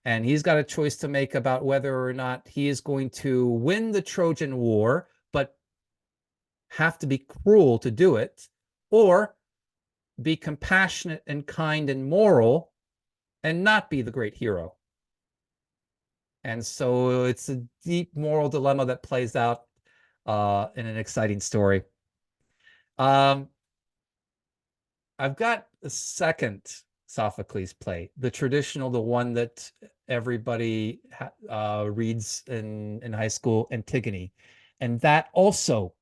and he's got a choice to make about whether or not he is going to win the Trojan War, but have to be cruel to do it, or be compassionate and kind and moral and not be the great hero. And so it's a deep moral dilemma that plays out in an exciting story. I've got a second Sophocles play, the traditional, the one that everybody reads in high school, Antigone. And that also,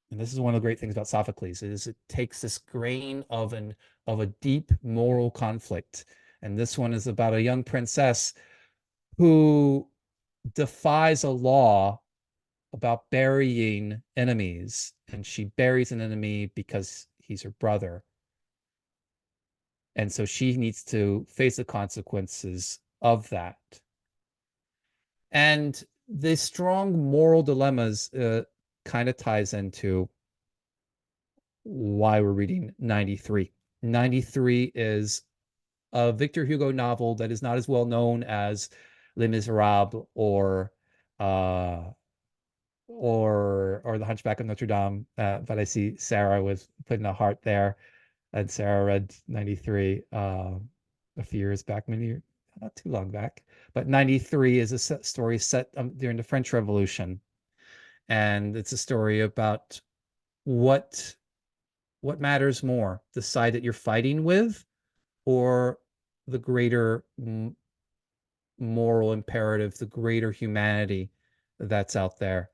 and this is one of the great things about Sophocles, is it takes this grain of a deep moral conflict. And this one is about a young princess who defies a law about burying enemies, and she buries an enemy because he's her brother. And so she needs to face the consequences of that. And the strong moral dilemmas kind of ties into why we're reading 93. 93 is a Victor Hugo novel that is not as well known as Les Miserables uh, or The Hunchback of Notre Dame. But I see Sarah was putting a heart there, and Sarah read 93 a few years back, not too long back. But 93 is a story set during the French Revolution, and it's a story about what matters more, the side that you're fighting with, or the greater moral imperative, the greater humanity that's out there.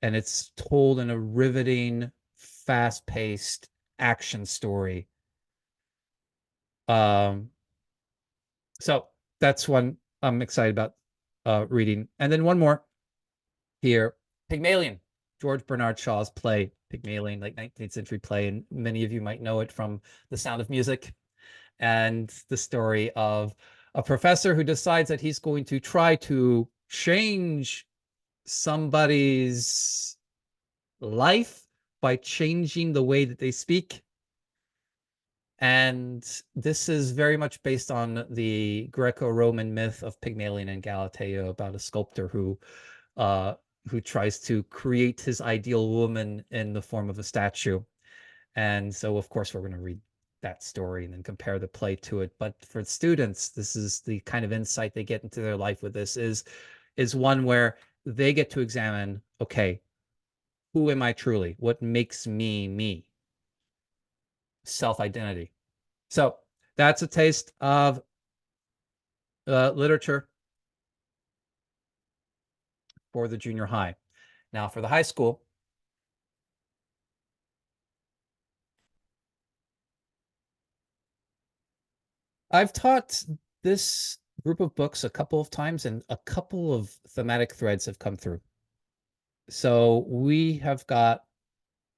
And it's told in a riveting, fast-paced action story. So that's one I'm excited about reading. And then one more here, Pygmalion, George Bernard Shaw's play, Pygmalion, like 19th century play, and many of you might know it from The Sound of Music, and the story of a professor who decides that he's going to try to change somebody's life by changing the way that they speak. And this is very much based on the Greco-Roman myth of Pygmalion and Galatea about a sculptor uh, who tries to create his ideal woman in the form of a statue. And so, of course, we're going to read that story and then compare the play to it. But for students, this is the kind of insight they get into their life with this is one where they get to examine, okay, who am I truly? What makes me me? Self-identity. So that's a taste of literature for the junior high. Now for the high school, I've taught this group of books a couple of times and a couple of thematic threads have come through. So we have got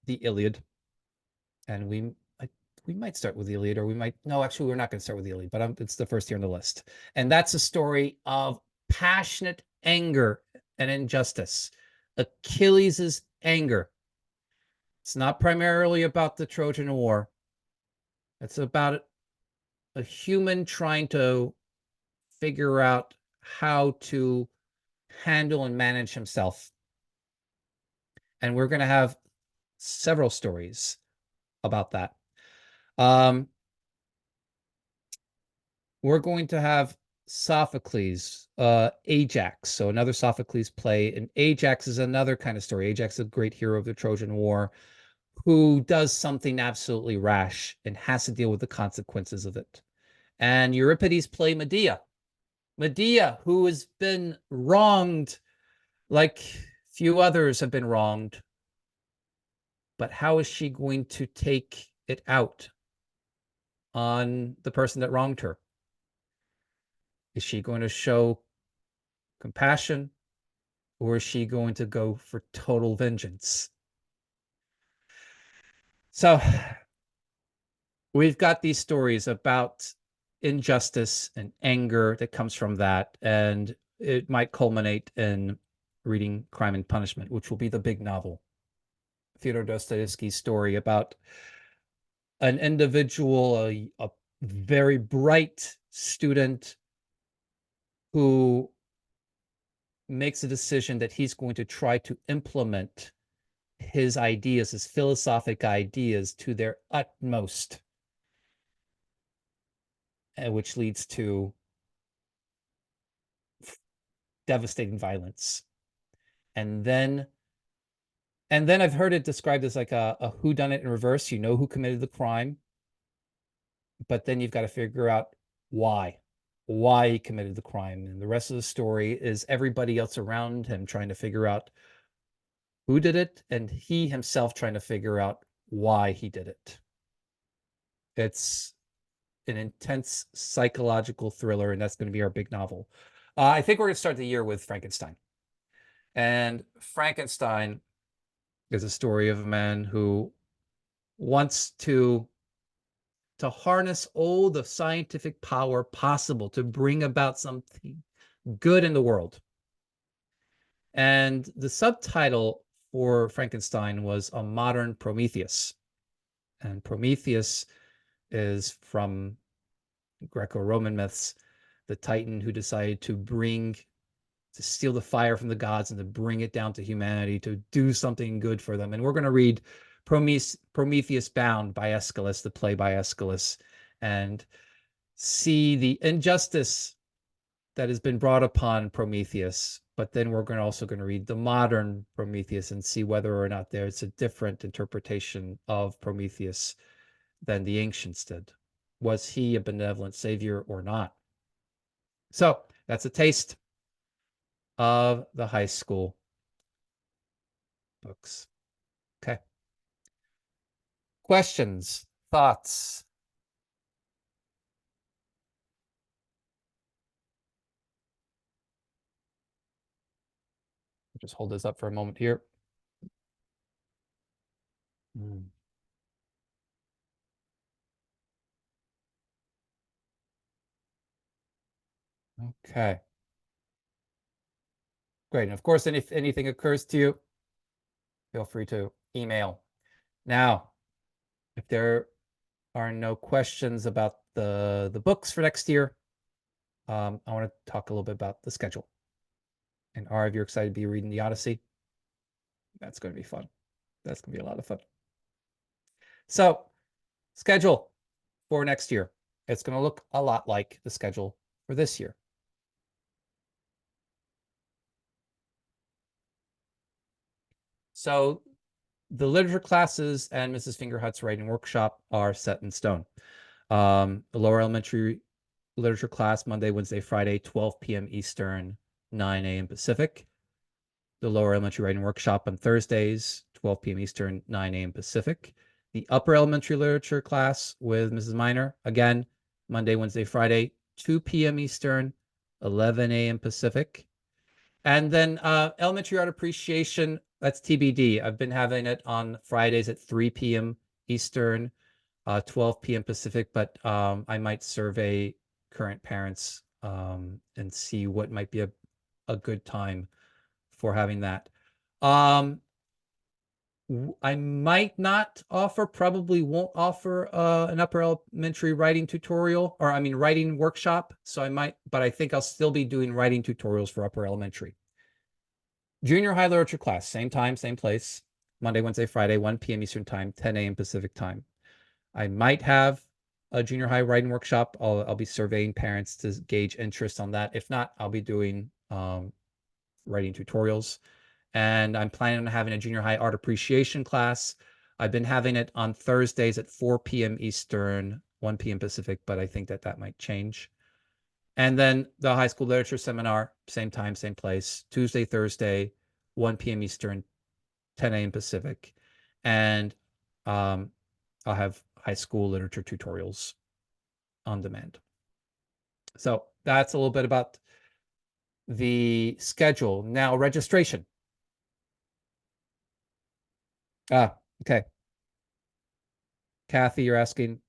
the Iliad, and we might start with the Iliad, or we might, no, actually, we're not going to start with the Iliad, but it's the first here on the list. And that's a story of passionate anger and injustice. Achilles' anger. It's not primarily about the Trojan War. It's about a human trying to figure out how to handle and manage himself. And we're going to have several stories about that. We're going to have Sophocles, Ajax, so another Sophocles play. And Ajax is another kind of story. Ajax is a great hero of the Trojan War who does something absolutely rash and has to deal with the consequences of it. And Euripides play Medea. Medea, who has been wronged like few others have been wronged. But how is she going to take it out on the person that wronged her? Is she going to show compassion, or is she going to go for total vengeance? So we've got these stories about injustice and anger that comes from that, and it might culminate in reading Crime and Punishment, which will be the big novel. Fyodor Dostoevsky's story about an individual, a very bright student who makes a decision that he's going to try to implement his ideas, his philosophic ideas, to their utmost, which leads to devastating violence. And then I've heard it described as like a whodunit in reverse. You know who committed the crime, but then you've got to figure out why he committed the crime. And the rest of the story is everybody else around him trying to figure out who did it, and he himself trying to figure out why he did it. It's an intense psychological thriller, and that's going to be our big novel. I think we're going to start the year with Frankenstein. And Frankenstein is a story of a man who wants to harness all the scientific power possible to bring about something good in the world. And the subtitle for Frankenstein was A Modern Prometheus. And Prometheus is from Greco-Roman myths, the Titan who decided to steal the fire from the gods and to bring it down to humanity, to do something good for them. And we're going to read Prometheus Bound by Aeschylus, the play by Aeschylus, and see the injustice that has been brought upon Prometheus. But then we're also going to read the modern Prometheus and see whether or not there's a different interpretation of Prometheus than the ancients did. Was he a benevolent savior or not? So that's a taste of the high school books. Okay. Questions, thoughts? Just hold this up for a moment here. Okay. Great. And of course, if anything occurs to you, feel free to email. Now, if there are no questions about the books for next year, I want to talk a little bit about the schedule. And are you're excited to be reading the Odyssey? That's going to be fun. That's going to be a lot of fun. So, schedule for next year. It's going to look a lot like the schedule for this year. So, the literature classes and Mrs. Fingerhut's writing workshop are set in stone. The lower elementary literature class, Monday, Wednesday, Friday, 12 p.m. Eastern, 9 a.m. Pacific. The lower elementary writing workshop on Thursdays, 12 p.m. Eastern, 9 a.m. Pacific. The upper elementary literature class with Mrs. Miner, again, Monday, Wednesday, Friday, 2 p.m. Eastern, 11 a.m. Pacific. And then elementary art appreciation, that's TBD. I've been having it on Fridays at 3 p.m. Eastern, 12 p.m. Pacific, but I might survey current parents and see what might be a good time for having that. I might not offer, probably won't offer an upper elementary writing tutorial, or I mean writing workshop. So I might, but I think I'll still be doing writing tutorials for upper elementary. Junior high literature class, same time, same place, Monday, Wednesday, Friday, 1 p.m. Eastern time, 10 a.m. Pacific time. I might have a junior high writing workshop. I'll be surveying parents to gauge interest on that. If not, I'll be doing writing tutorials. And I'm planning on having a junior high art appreciation class. I've been having it on Thursdays at 4 p.m. Eastern, 1 p.m. Pacific, but I think that might change. And then the high school literature seminar, same time, same place, Tuesday, Thursday, 1 p.m. Eastern, 10 a.m. Pacific. And I'll have high school literature tutorials on demand. So that's a little bit about the schedule. Now, registration. Okay. Kathy, you're asking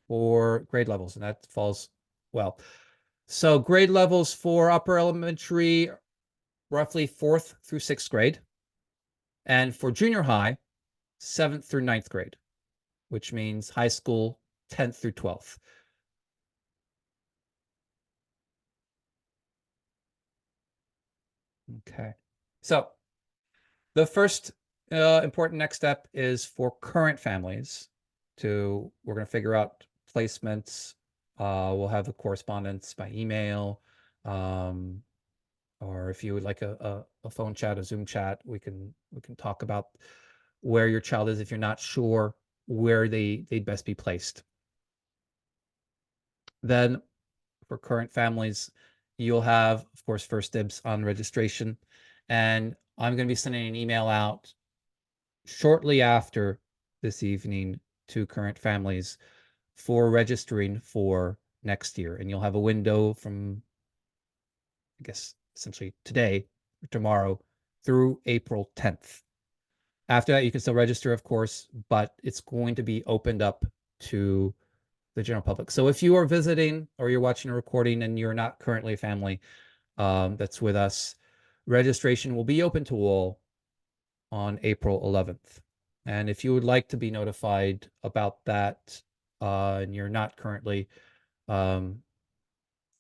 for grade levels, and that falls well. So grade levels for upper elementary, roughly 4th through 6th grade. And for junior high, 7th through 9th grade, which means high school, 10th through 12th. Okay. So the first important next step is for current families we're going to figure out placements. We'll have the correspondence by email, or if you would like a phone chat, a Zoom chat, we can talk about where your child is if you're not sure where they'd best be placed. Then for current families, you'll have, of course, first dibs on registration. And I'm going to be sending an email out shortly after this evening to current families for registering for next year. And you'll have a window from, I guess, essentially today or tomorrow through April 10th. After that, you can still register, of course, but it's going to be opened up to the general public. So if you are visiting or you're watching a recording and you're not currently a family that's with us, registration will be open to all on April 11th. And if you would like to be notified about that and you're not currently on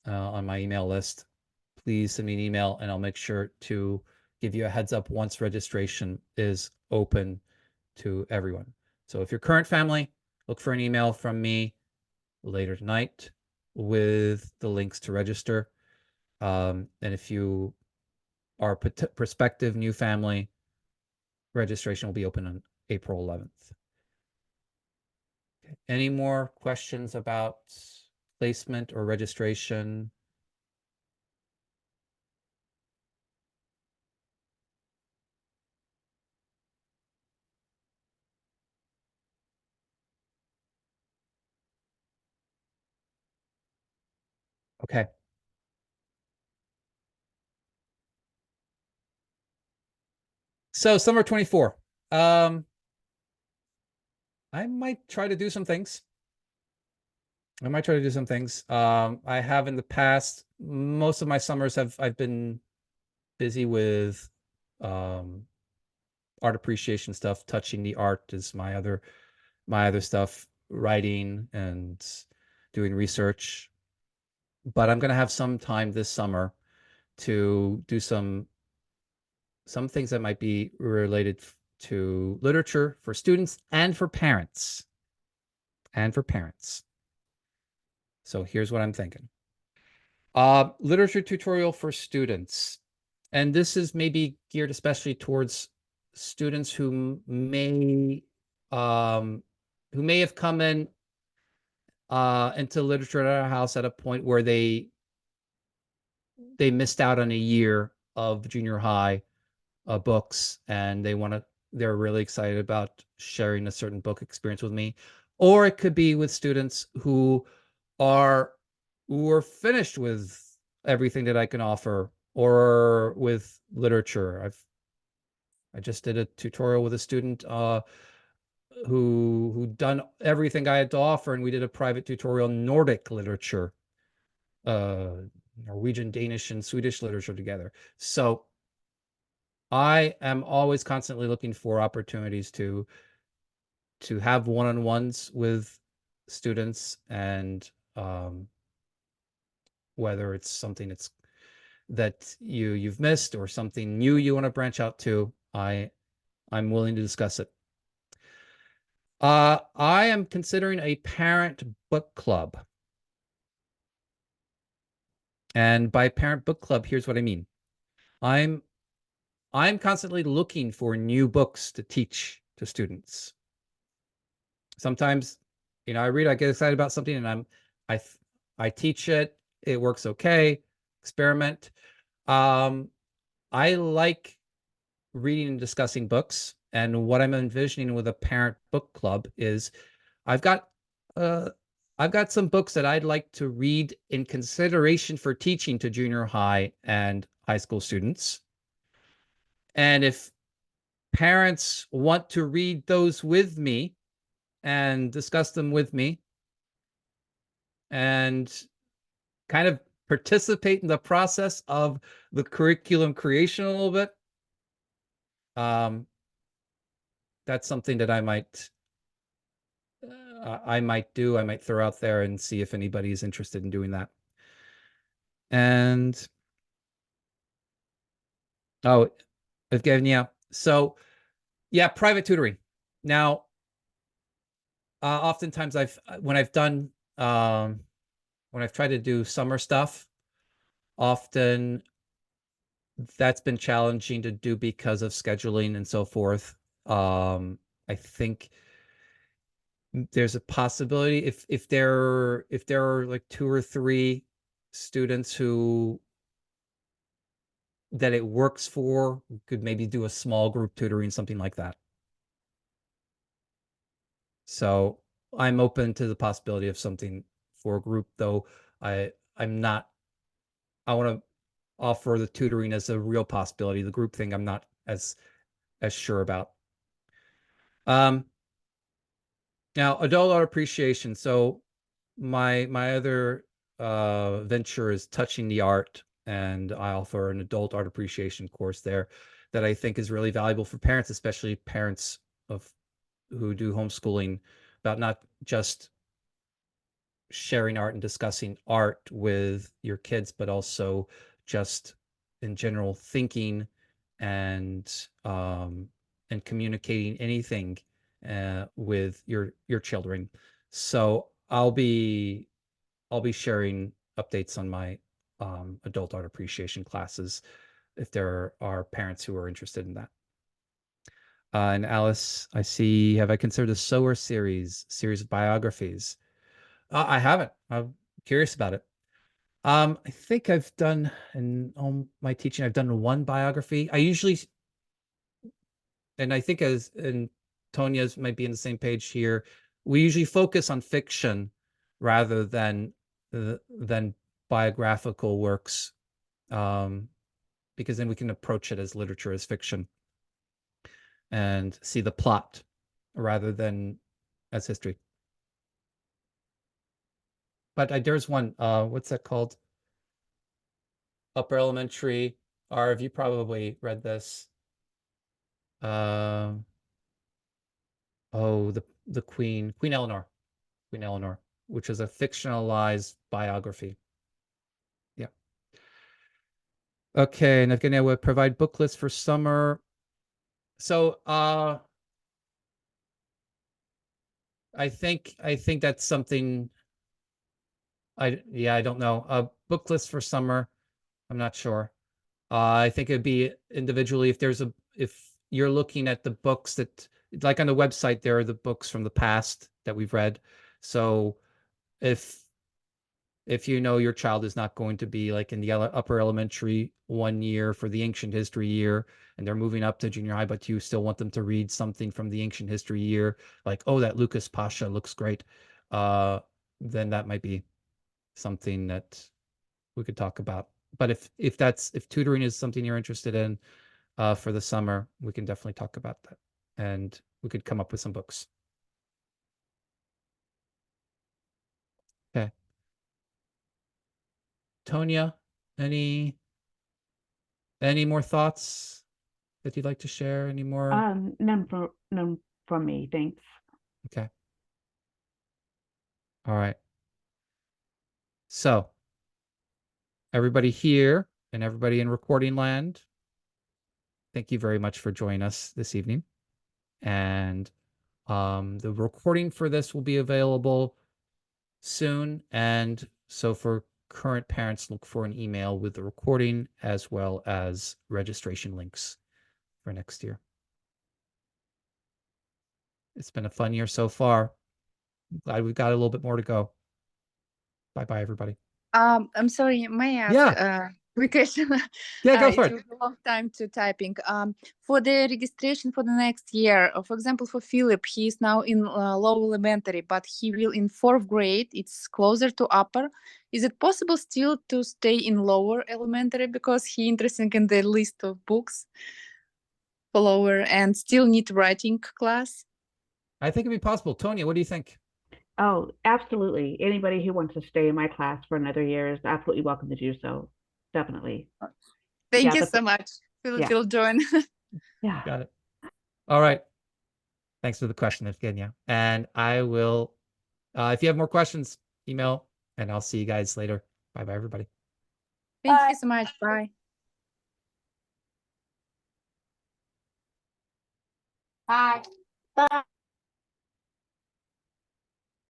my email list, please send me an email and I'll make sure to give you a heads up once registration is open to everyone. So if you're current family, look for an email from me later tonight with the links to register. And if you are a prospective new family, registration will be open on April 11th. Okay. Any more questions about placement or registration? Okay. So summer 24. Um, I might try to do some things. I might try to do some things. I have in the past, most of my summers I've been busy with um art appreciation stuff. Touching the art is my other stuff, writing and doing research. But I'm gonna have some time this summer to do some things that might be related to literature for students and for parents. And for parents. So here's what I'm thinking. Literature tutorial for students. And this is maybe geared especially towards students um, who may have come in into literature at our house at a point where they missed out on a year of junior high books, and they're really excited about sharing a certain book experience with me. Or it could be with students are who are finished with everything that I can offer, or with literature. I just did a tutorial with a student who'd done everything I had to offer, and we did a private tutorial on Nordic literature, uh, Norwegian, Danish, and Swedish literature together. So I am always constantly looking for opportunities to have one-on-ones with students, and whether it's something that you've missed or something new you want to branch out to, I'm willing to discuss it. I am considering a parent book club. And by parent book club, here's what I mean. I'm I'm constantly looking for new books to teach to students. Sometimes, I read, I get excited about something, and I I teach it. It works okay. Experiment. Um, I like reading and discussing books, and what I'm envisioning with a parent book club is I've got uh I've got some books that I'd like to read in consideration for teaching to junior high and high school students. And if parents want to read those with me and discuss them with me and kind of participate in the process of the curriculum creation a little bit, um, that's something that I might do. I might throw out there and see if anybody is interested in doing that. And oh, Evgenia. So yeah, private tutoring. Now, oftentimes um, when I've tried to do summer stuff, often that's been challenging to do because of scheduling and so forth. I think there's a possibility if there are like two or three students who that it works for, we could maybe do a small group tutoring, something like that. So I'm open to the possibility of something for a group, though I'm not. I want to offer the tutoring as a real possibility. The group thing, I'm not as sure about. Um, Now, adult art appreciation. So my other venture is touching the art, and I offer an adult art appreciation course there that I think is really valuable for parents, especially parents of who do homeschooling, about not just sharing art and discussing art with your kids, but also just in general thinking and communicating anything with your children. So I'll be sharing updates on my adult art appreciation classes if there are parents who are interested in that. And Alice, I see, have I considered a SOAR series of biographies? I haven't. I'm curious about it. I think I've done in all my teaching, I've done one biography. And I think as and Tonia's might be in the same page here. We usually focus on fiction rather than biographical works, um, because then we can approach it as literature as fiction. and see the plot rather than as history. But there's one, what's that called? Upper Elementary. Arv, you probably read this. Oh, the Queen Eleanor, which is a fictionalized biography. Yeah. Okay, and Evgenia will provide book lists for summer. So I think that's something I don't know. Book list for summer, I'm not sure. I think it'd be individually if you're looking at the books that, like on the website, there are the books from the past that we've read. So if you know your child is not going to be like in the upper elementary 1 year for the ancient history year, and they're moving up to junior high, but you still want them to read something from the ancient history year, like, oh, that Lucas Pasha looks great, then that might be something that we could talk about. But if tutoring is something you're interested in for the summer, we can definitely talk about that, and we could come up with some books. Okay. Tonya, any more thoughts that you'd like to share? Any more? None from me, thanks. Okay. All right. So everybody here and everybody in recording land, thank you very much for joining us this evening. And the recording for this will be available soon. And so for current parents, look for an email with the recording as well as registration links for next year. It's been a fun year so far. Glad we've got a little bit more to go. Bye-bye, everybody. I'm sorry, may I ask quick question? Yeah, go for it. It took a long time to typing. For the registration for the next year, for example, for Philip, he is now in low elementary, but he will in 4th grade. It's closer to upper. Is it possible still to stay in lower elementary because he interested in the list of books for lower and still need writing class? I think it'd be possible. Tonya, what do you think? Oh, absolutely. Anybody who wants to stay in my class for another year is absolutely welcome to do so. Definitely. Thank you so much. We'll join. Yeah. Got it. All right. Thanks for the question, Evgenia. And I will, if you have more questions, email, and I'll see you guys later. Bye-bye, everybody. Thank you so much. Bye. Bye. Bye.